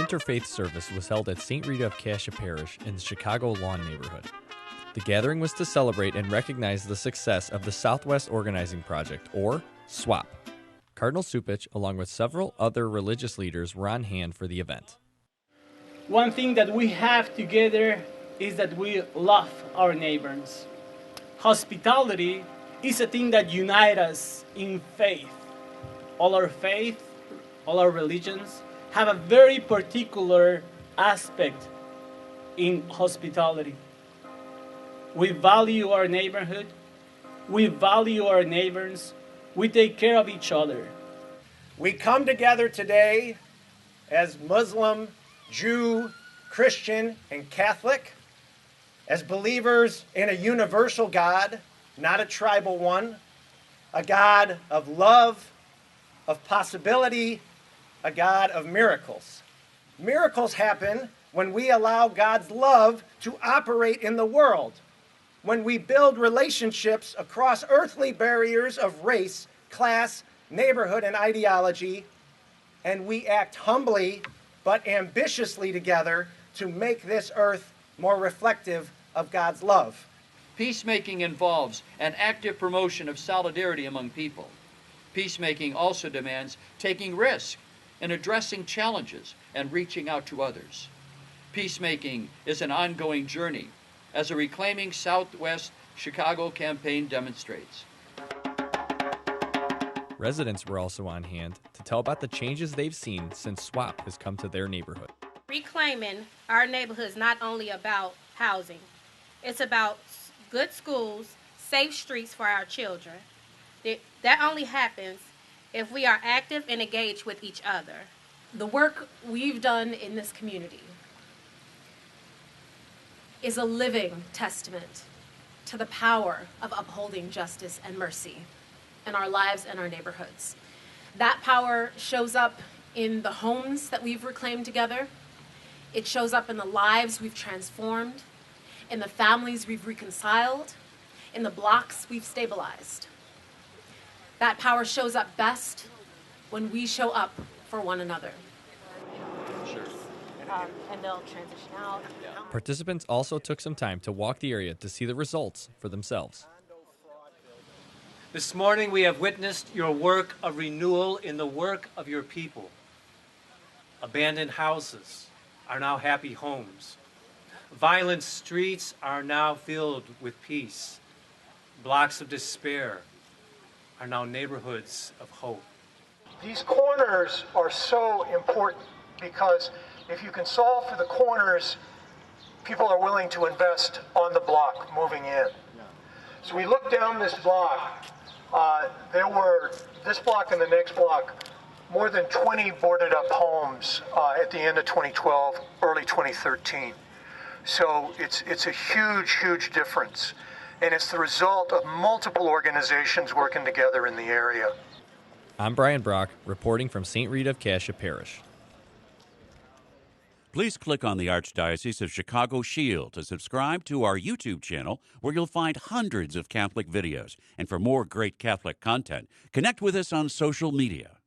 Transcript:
interfaith service was held at St. Rita of Cascia Parish in the Chicago Lawn neighborhood. The gathering was to celebrate and recognize the success of the Southwest Organizing Project, or SWOP. Cardinal Cupich, along with several other religious leaders, were on hand for the event. One thing that we have together is that we love our neighbors. Hospitality is a thing that unites us in faith. All our religions have a very particular aspect in hospitality. We value our neighborhood. We value our neighbors. We take care of each other. We come together today as Muslim, Jew, Christian, and Catholic, as believers in a universal God, not a tribal one, a God of love, of possibility, a God of miracles. Miracles happen when we allow God's love to operate in the world, when we build relationships across earthly barriers of race, class, neighborhood, and ideology, and we act humbly but ambitiously together to make this earth more reflective of God's love. Peacemaking involves an active promotion of solidarity among people. Peacemaking also demands taking risk and addressing challenges and reaching out to others. Peacemaking is an ongoing journey, as a Reclaiming Southwest Chicago campaign demonstrates. Residents were also on hand to tell about the changes they've seen since SWOP has come to their neighborhood. Reclaiming our neighborhood is not only about housing. It's about good schools, safe streets for our children. That only happens if we are active and engaged with each other. The work we've done in this community is a living testament to the power of upholding justice and mercy in our lives and our neighborhoods. That power shows up in the homes that we've reclaimed together. It shows up in the lives we've transformed, in the families we've reconciled, in the blocks we've stabilized. That power shows up best when we show up for one another. Sure. And they'll transition out. Participants also took some time to walk the area to see the results for themselves. This morning we have witnessed your work of renewal in the work of your people. Abandoned houses are now happy homes. Violent streets are now filled with peace. Blocks of despair are now neighborhoods of hope. These corners are so important because if you can solve for the corners, people are willing to invest on the block moving in. So we look down this block, there were, this block and the next block, more than 20 boarded up homes at the end of 2012, early 2013. So it's a huge, huge difference. And it's the result of multiple organizations working together in the area. I'm Brian Brock, reporting from St. Rita of Cascia Parish. Please click on the Archdiocese of Chicago Shield to subscribe to our YouTube channel, where you'll find hundreds of Catholic videos. And for more great Catholic content, connect with us on social media.